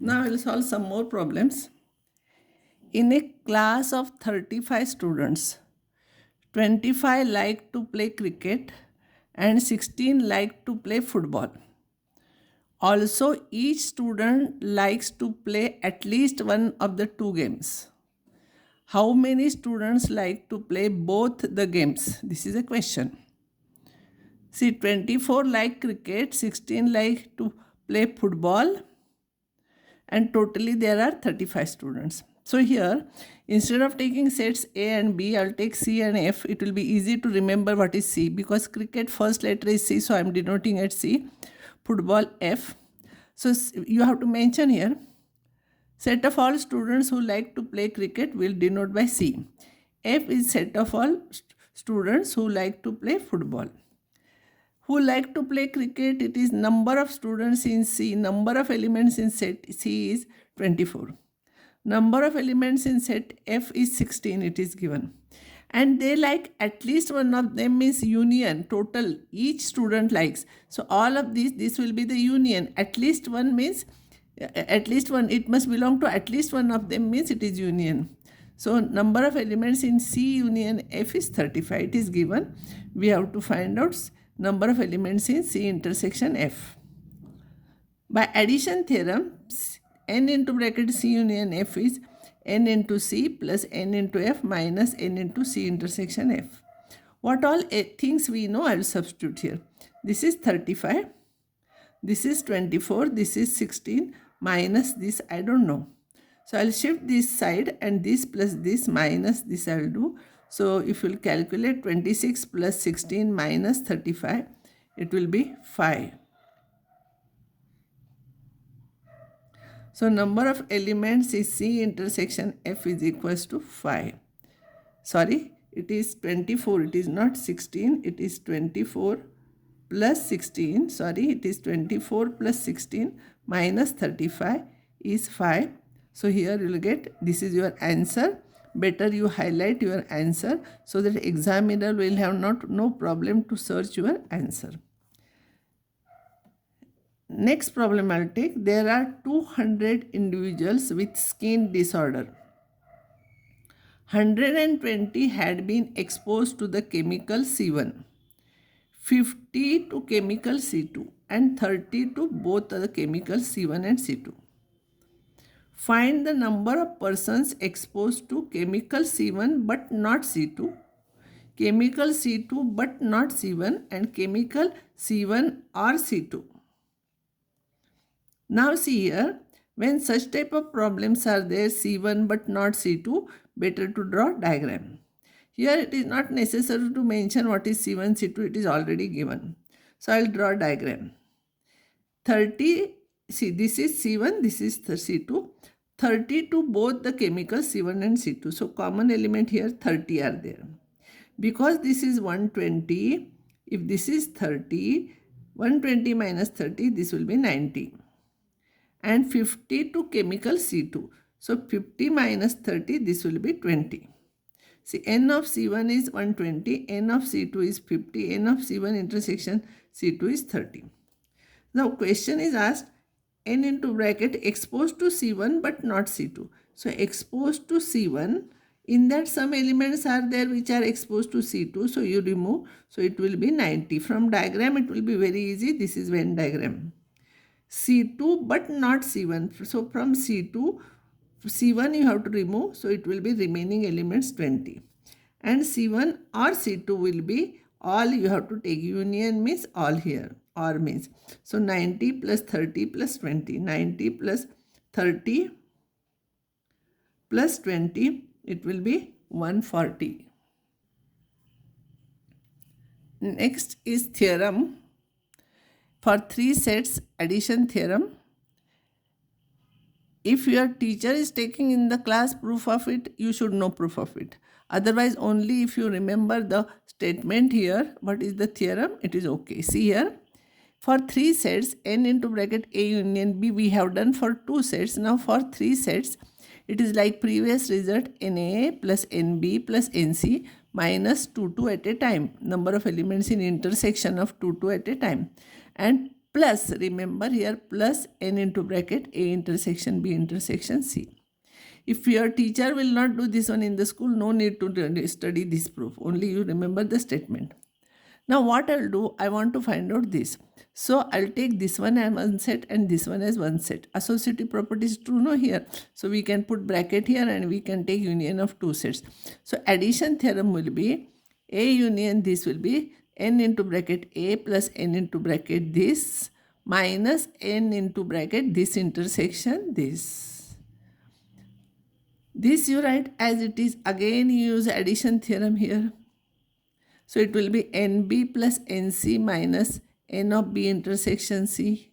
Now we'll solve some more problems. In a class of 35 students, 25 like to play cricket and 16 like to play football. Also, each student likes to play at least one of the two games. How many students like to play both the games? This is a question. See, 24 like cricket, 16 like to play football, and totally there are 35 students. So here, instead of taking sets A and B, I'll take C and F. It will be easy to remember what is C because cricket first letter is C, so I'm denoting it C. Football F. So you have to mention here, set of all students who like to play cricket will denote by C. F is set of all students who like to play football. Who like to play cricket, it is number of students in C. Number of elements in set C is 24. Number of elements in set F is 16, it is given. And they like at least one of them means union, total, each student likes. So all of these, this will be the union. At least one means, at least one, it must belong to at least one of them means it is union. So number of elements in C union F is 35, it is given. We have to find out number of elements in C intersection F. By addition theorem, n into bracket C union F is n into C plus n into F minus n into C intersection F. What all things we know, I will substitute here. This is 35, this is 24, this is 16 minus this I don't know. So I will shift this side and this plus this minus this I will do. So if you will calculate 26 plus 16 minus 35, it will be 5. So number of elements is C intersection F is equals to 5. Sorry, it is 24, it is not 16, it is 24 plus 16. Sorry, it is 24 plus 16 minus 35 is 5. So here you will get, this is your answer. Better you highlight your answer so that examiner will have no problem to search your answer. Next problem I'll take. There are 200 individuals with skin disorder. 120 had been exposed to the chemical C1, 50 to chemical C2 and 30 to both the chemical C1 and C2. Find the number of persons exposed to chemical C1 but not C2, chemical C2 but not C1 and chemical C1 or C2. Now see here, when such type of problems are there, C1 but not C2, better to draw diagram. Here it is not necessary to mention what is C1, C2, it is already given. So I will draw diagram. 30, see this is C1, this is C2. 30 to both the chemicals C1 and C2. So common element here 30 are there. Because this is 120, if this is 30, 120 minus 30, this will be 90. And 50 to chemical C2. So 50 minus 30, this will be 20. See, n of C1 is 120, n of C2 is 50, n of C1 intersection C2 is 30. Now question is asked, n into bracket exposed to C1 but not C2. So exposed to C1, in that some elements are there which are exposed to C2. So you remove, so it will be 90. From diagram it will be very easy. This is Venn diagram. C2 but not C1. So from C2, C1 you have to remove. So it will be remaining elements 20. And C1 or C2 will be all you have to take. Union means all here. Or means. So 90 plus 30 plus 20. 90 plus 30 plus 20. It will be 140. Next is theorem. For 3 sets, addition theorem. If your teacher is taking in the class proof of it, you should know proof of it. Otherwise, only if you remember the statement here, what is the theorem, it is okay. See here, for 3 sets, n into bracket A union B, we have done for 2 sets. Now for 3 sets, it is like previous result, NA plus NB plus NC minus 2 at a time. Number of elements in intersection of 2 at a time. And plus, remember here, plus n into bracket A intersection B intersection C. If your teacher will not do this one in the school, no need to study this proof. Only you remember the statement. Now what I'll do, I want to find out this. So I'll take this one as one set and this one as one set. Associative property is true, no, here. So we can put bracket here and we can take union of two sets. So addition theorem will be A union this will be n into bracket A plus n into bracket this minus n into bracket this intersection this. This you write as it is. Again you use addition theorem here. So it will be NB plus NC minus N of B intersection C.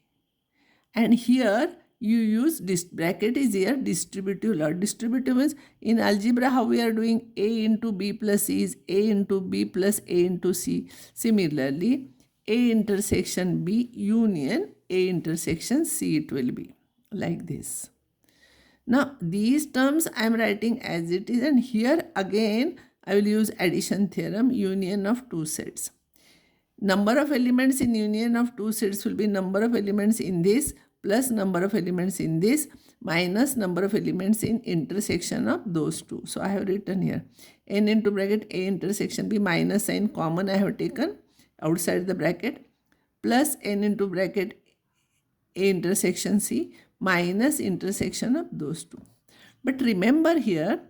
And here you use this bracket is here distributive law. Distributive means in algebra how we are doing A into B plus C is A into B plus A into C. Similarly, A intersection B union A intersection C it will be like this. Now these terms I am writing as it is, and here again I will use addition theorem, union of two sets. Number of elements in union of two sets will be number of elements in this plus number of elements in this minus number of elements in intersection of those two. So I have written here n into bracket A intersection B minus sign common I have taken outside the bracket plus n into bracket A intersection C minus intersection of those two. But remember here,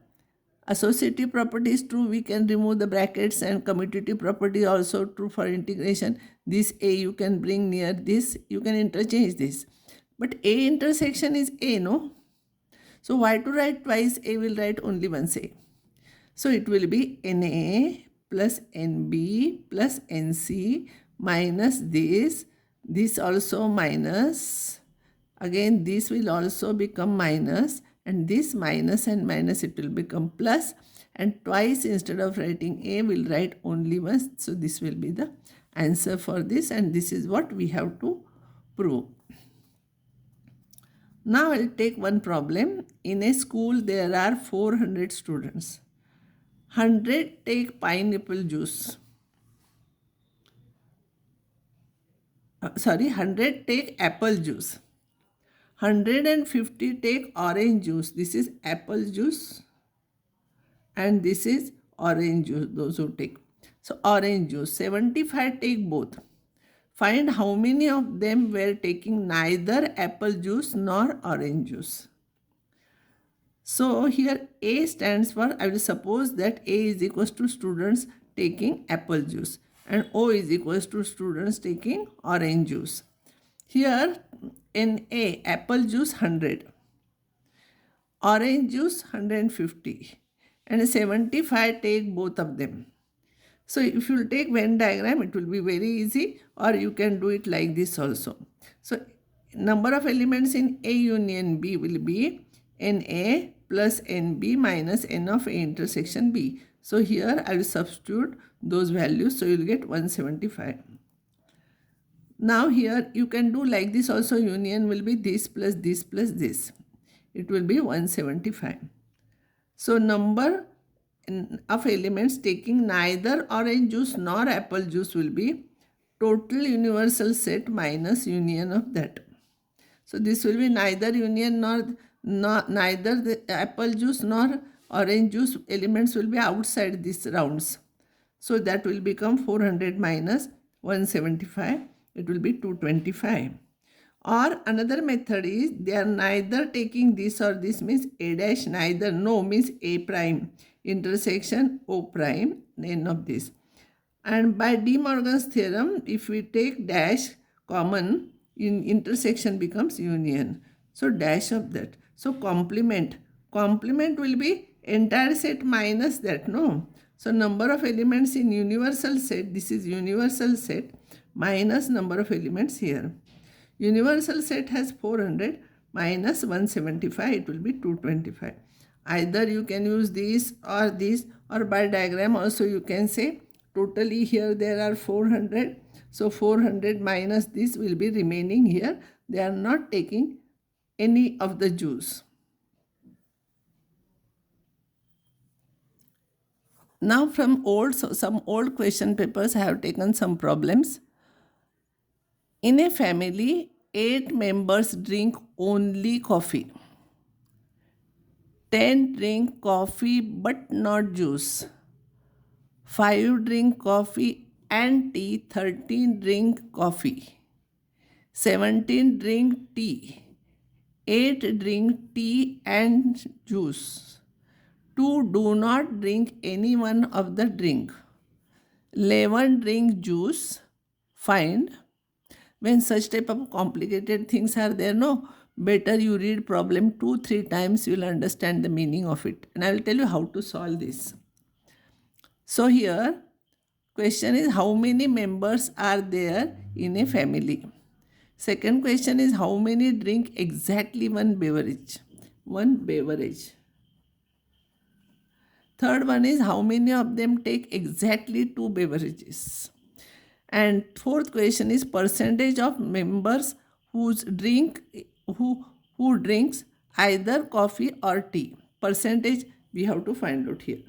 associative property is true, we can remove the brackets, and commutative property also true for integration. This A you can bring near this, you can interchange this. But A intersection is A, no? So why to write twice A? Will write only once A. So it will be NA plus NB plus NC minus this also minus, again this will also become minus, and this minus and minus it will become plus, and twice instead of writing A will write only once. So this will be the answer for this, and this is what we have to prove. Now I'll take one problem. In a school there are 400 students. 100 take pineapple juice. 100 take apple juice. 150 take orange juice. This is apple juice and this is orange juice, those who take. So orange juice. 75 take both. Find how many of them were taking neither apple juice nor orange juice. So here A stands for, I will suppose that A is equals to students taking apple juice and O is equals to students taking orange juice. Here in A, apple juice 100, orange juice 150 and 75 take both of them. So if you take Venn diagram, it will be very easy, or you can do it like this also. So number of elements in A union B will be NA plus NB minus N of A intersection B. So here I will substitute those values, so you will get 175. Now here you can do like this also, union will be this plus this plus this. It will be 175. So number of elements taking neither orange juice nor apple juice will be total universal set minus union of that. So this will be neither union neither the apple juice nor orange juice elements will be outside these rounds. So that will become 400 minus 175. It will be 225. Or another method is they are neither taking this or this, means A dash neither, no means A prime intersection O prime, n of this. And by De Morgan's theorem, if we take dash common, in intersection becomes union. So dash of that. So complement will be entire set minus that, no? So number of elements in universal set, this is universal set minus number of elements here. Universal set has 400 minus 175, it will be 225. Either you can use this, or by diagram also you can say totally here there are 400. So 400 minus this will be remaining here. They are not taking any of the juice. Now from some old question papers I have taken some problems. In a family, 8 members drink only coffee. 10 drink coffee but not juice. 5 drink coffee and tea. 13 drink coffee. 17 drink tea. 8 drink tea and juice. 2 do not drink any one of the drink. 11 drink juice. Find. When such type of complicated things are there, no, better you read problem 2-3 times, you will understand the meaning of it. And I will tell you how to solve this. So here, question is how many members are there in a family? Second question is how many drink exactly one beverage? One beverage. Third one is how many of them take exactly 2 beverages. And fourth question is percentage of members whose drink who drinks either coffee or tea. Percentage we have to find out here.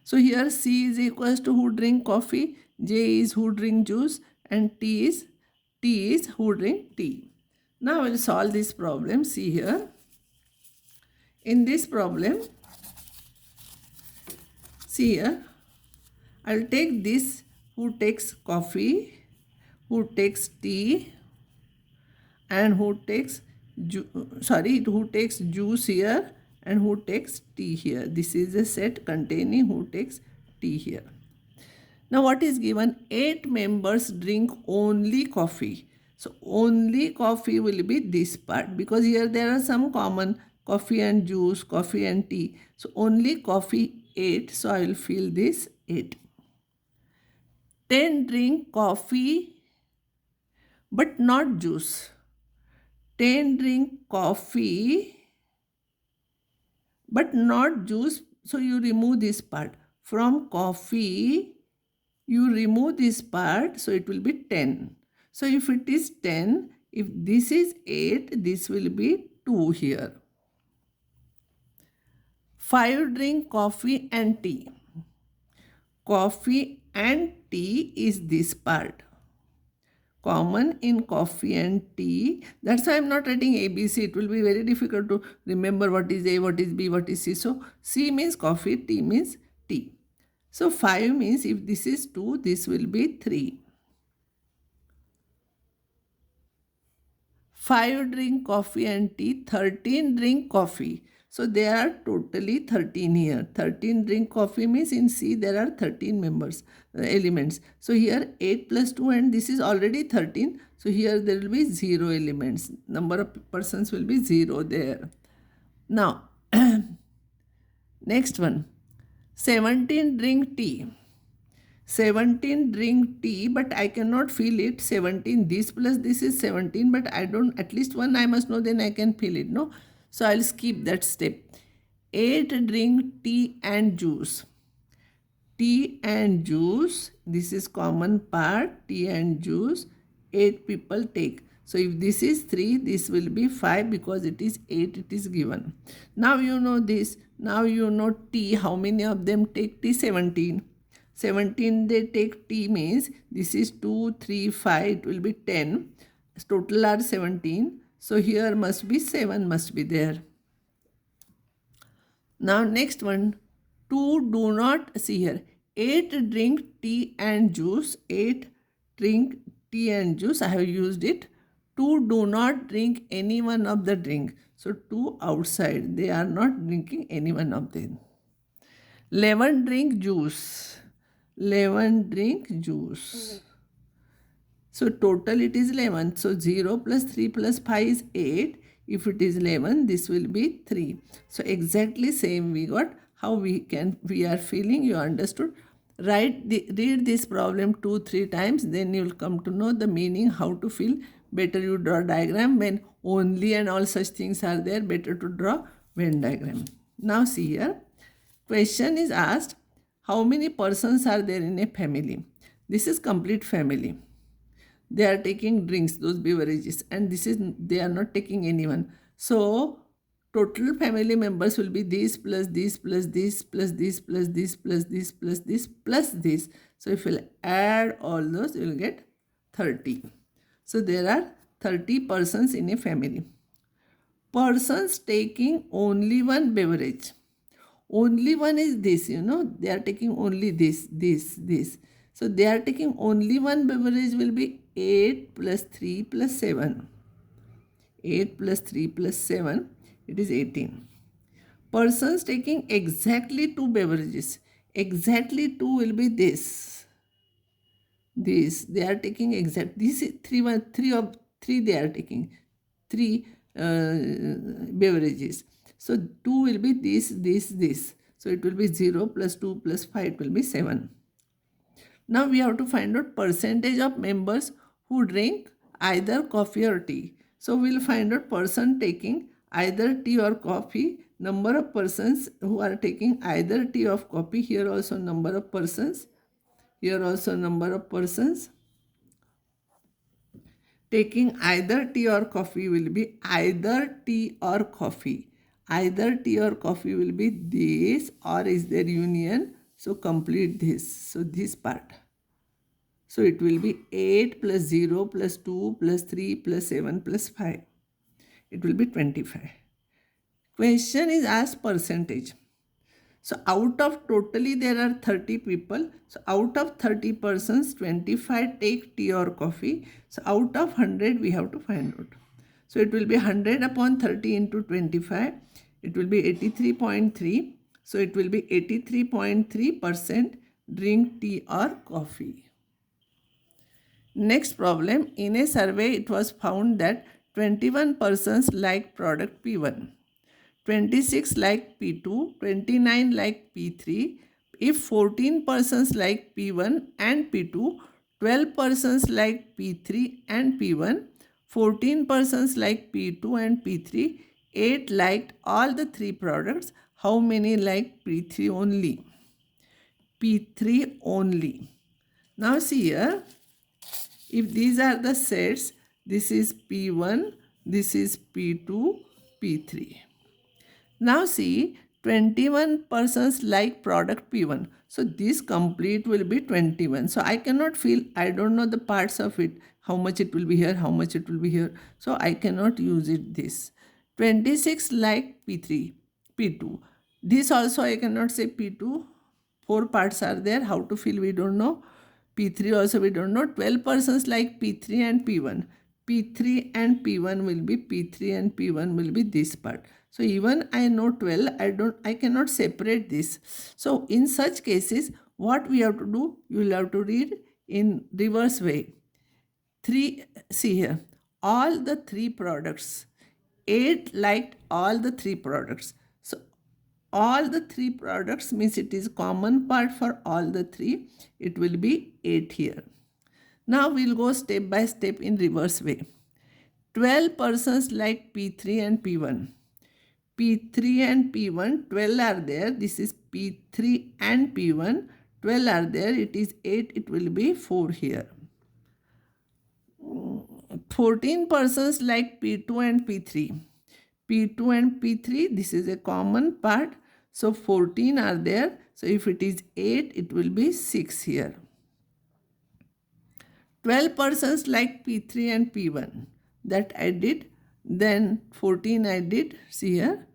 So here C is equals to who drink coffee, J is who drink juice, and T is who drink tea. Now we'll solve this problem. See here. In this problem, see here, I'll take this who takes coffee, who takes tea, and who takes juice here and who takes tea here. This is a set containing who takes tea here. Now what is given? 8 members drink only coffee. So only coffee will be this part because here there are some common coffee and juice, coffee and tea. So only coffee 8. So I will fill this 8. 10 drink coffee but not juice. 10 drink coffee but not juice. So you remove this part. From coffee, you remove this part. So it will be 10. So if it is 10, if this is 8, this will be 2 here. 5 drink coffee and tea. Coffee and tea is this part. Common in coffee and tea. That's why I'm not writing A, B, C. It will be very difficult to remember what is A, what is B, what is C. So C means coffee, T means tea. So 5 means if this is 2, this will be 3. 5 drink coffee and tea. 13 drink coffee. So there are totally 13 here. 13 drink coffee means in C there are 13 elements. So here 8 plus 2 and this is already 13. So here there will be 0 elements. Number of persons will be 0 there. Now next one. 17 drink tea. 17 drink tea but I cannot fill it. 17 this plus this is 17 but I don't, at least one I must know, then I can fill it, no? So I'll skip that step. 8 drink tea and juice. Tea and juice, this is common part, tea and juice, 8 people take. So if this is 3, this will be 5 because it is 8, it is given. Now you know this. Now you know tea, how many of them take tea? 17. 17 they take tea means this is 2, 3, 5, it will be 10. Total are 17. So here must be 7 must be there. Now next one, 2 do not, see here, 8 drink tea and juice, 8 drink tea and juice, I have used it. 2 do not drink any one of the drink. So 2 outside, they are not drinking any one of them. 11 drink juice. 11 drink juice. So total it is 11. So 0 plus 3 plus 5 is 8. If it is 11, this will be 3. So exactly same we got. How we are feeling, you understood. Read this problem 2-3 times. Then you will come to know the meaning, how to feel. Better you draw diagram when only and all such things are there. Better to draw Venn diagram. Now see here. Question is asked, how many persons are there in a family? This is complete family. They are taking drinks, those beverages, and this is, they are not taking anyone. So total family members will be this plus this plus this plus this plus this plus this plus this plus this. So if you will add all those, you will get 30. So there are 30 persons in a family. Persons taking only one beverage. Only one is this, they are taking only this. So they are taking only one beverage will be 8 plus 3 plus 7. 8 plus 3 plus 7, it is 18. Persons taking exactly two beverages. Exactly two will be this. This, they are taking exact, this is three they are taking. Three beverages. So 2 will be this. So it will be 0 plus 2 plus 5, it will be 7. Now we have to find out percentage of members who drink either coffee or tea. So we'll find out person taking either tea or coffee, number of persons who are taking either tea or coffee. Here also number of persons. Here also number of persons taking either tea or coffee will be either tea or coffee. Either tea or coffee will be this, or is their union. So complete this. So this part. So it will be 8 plus 0 plus 2 plus 3 plus 7 plus 5. It will be 25. Question is asked percentage. So out of totally there are 30 people. So out of 30 persons, 25 take tea or coffee. So out of 100 we have to find out. So it will be 100 upon 30 into 25. It will be 83.3. So it will be 83.3% drink tea or coffee. Next problem, in a survey it was found that 21 persons like product P1. 26 like P2, 29 like P3. If 14 persons like P1 and P2, 12 persons like P3 and P1, 14 persons like P2 and P3, 8 liked all the three products. How many like P3 only? P3 only. Now see here, if these are the sets, this is P1, this is P2, P3. Now see, 21 persons like product P1. So this complete will be 21. So I cannot feel, I don't know the parts of it, how much it will be here, how much it will be here. So I cannot use it this. 26 like P3, P2. This also I cannot say P2. 4 parts are there. How to fill we don't know. P3 also we don't know. 12 persons like P3 and P1. P3 and P1 will be P3 and P1 will be this part. So even I know 12, I cannot separate this. So in such cases, what we have to do, you will have to read in reverse way. See here, all the three products. 8 liked all the three products. So all the three products means it is common part for all the three. It will be 8 here. Now we'll go step by step in reverse way. 12 persons like P3 and P1. P3 and P1, 12 are there. This is P3 and P1. 12 are there. It is 8. It will be 4 here. 14 persons like P2 and P3. P2 and P3, this is a common part. So 14 are there. So if it is 8, it will be 6 here. 12 persons like P3 and P1. That I did. Then 14 I did. See here.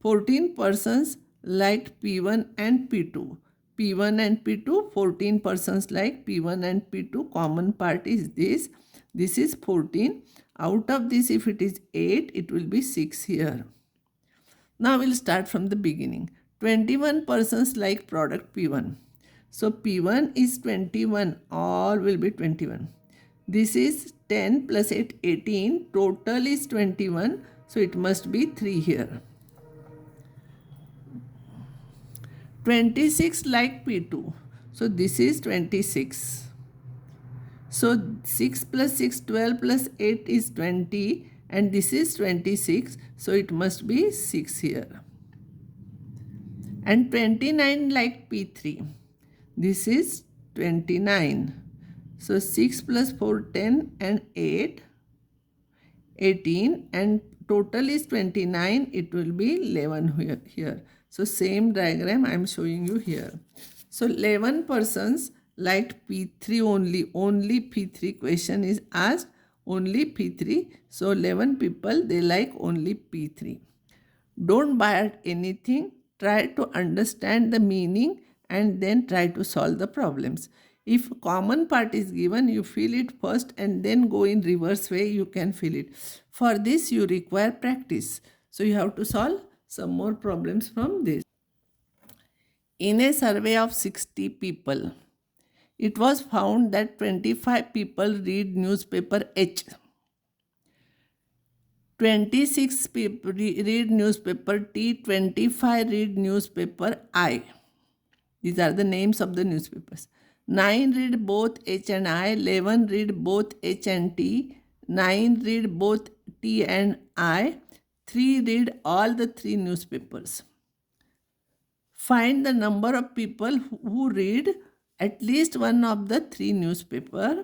14 persons liked P1 and P2. P1 and P2, 14 persons like P1 and P2. Common part is this. This is 14. Out of this, if it is 8, it will be 6 here. Now we'll start from the beginning. 21 persons like product P1. So P1 is 21. All will be 21. This is 10 plus 8, 18. Total is 21. So it must be 3 here. 26 like P2. So this is 26. So 6 plus 6, 12 plus 8 is 20. And this is 26. So it must be 6 here. And 29 like P3. This is 29. So 6 plus 4, 10 and 8, 18. And total is 29. It will be 11 here. So same diagram I am showing you here. So 11 persons liked P3 only. Only P3 question is asked. only P3. So 11 people, they like only P3. Don't buy anything. Try to understand the meaning and then try to solve the problems. If common part is given, you fill it first and then go in reverse way, you can fill it. For this, you require practice. So you have to solve some more problems from this. In a survey of 60 people, it was found that 25 people read newspaper H. 26 people read newspaper T, 25 read newspaper I. These are the names of the newspapers. 9 read both H and I, 11 read both H and T, 9 read both T and I, 3 read all the 3 newspapers. Find the number of people who read at least one of the 3 newspapers.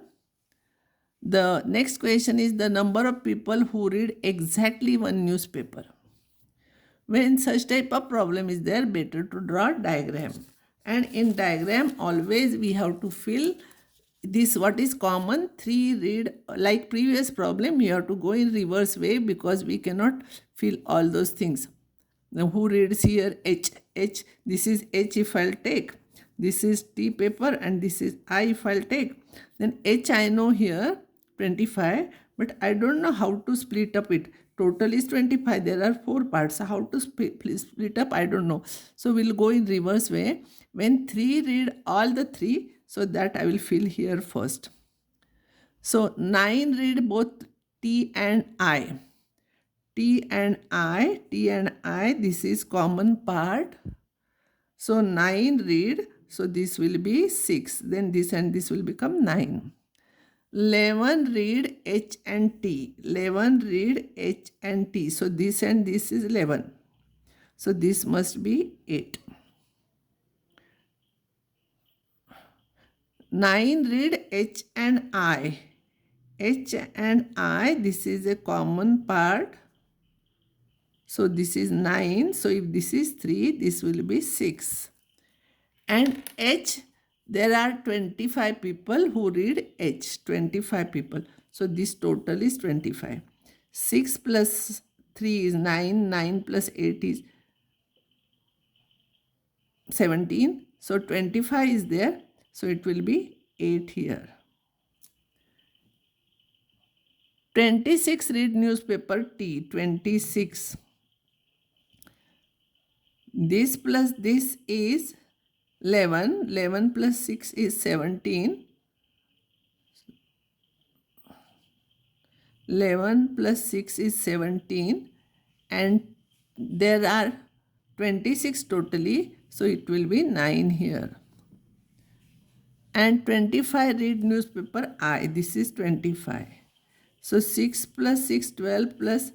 The next question is the number of people who read exactly one newspaper. When such type of problem is there, better to draw diagram. And in diagram, always we have to fill this what is common. 3 read, like previous problem, you have to go in reverse way because we cannot fill all those things. Now who reads here H? H, this is H if I'll take. This is T paper and this is I if I'll take. Then H I know here 25, but I don't know how to split up it. Total is 25. There are 4 parts. How to split up, I don't know. So we'll go in reverse way. When 3 read all the 3, so that I will fill here first. So 9 read both T and I. T and I, this is common part. So 9 read, so this will be 6. Then this and this will become 9. 11 read H and T. 11 read H and T. So this and this is 11. So this must be 8. 9 read H and I. H and I, this is a common part. So this is 9. So if this is 3, this will be 6. And H, there are 25 people who read H. 25 people. So this total is 25. 6 plus 3 is 9. 9 plus 8 is 17. So 25 is there. So it will be 8 here. 26 read newspaper T. 26. This plus this is 11. 11 plus 6 is 17. 11 plus 6 is 17. And there are 26 totally. So it will be 9 here. And 25 read newspaper I. This is 25. So 6 plus 6, 12 plus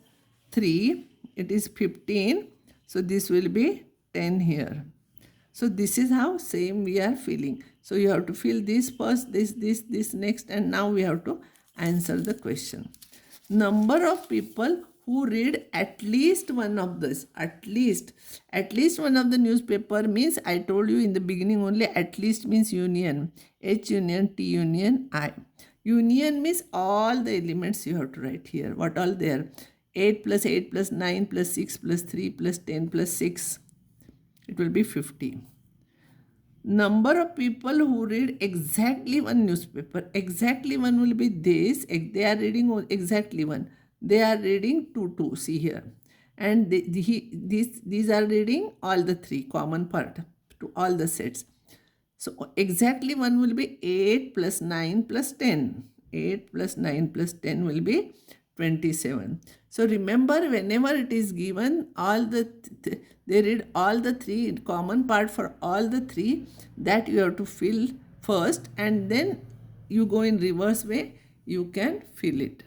3, it is 15. So this will be 10 here. So this is how same we are filling. So you have to fill this first, this next, and now we have to answer the question. Number of people who read at least one of this. At least one of the newspaper means, I told you in the beginning only, at least means union. H union, T union, I. Union means all the elements you have to write here. What all there? 8 plus 8 plus 9 plus 6 plus 3 plus 10 plus 6. It will be 50. Number of people who read exactly one newspaper. Exactly one will be this. They are reading exactly one. They are reading 2. See here. And these are reading all the 3 common part to all the sets. So exactly one will be 8 plus 9 plus 10. 8 plus 9 plus 10 will be 27. So remember, whenever it is given, they read all the 3 common part for all the 3, that you have to fill first, and then you go in reverse way, you can fill it.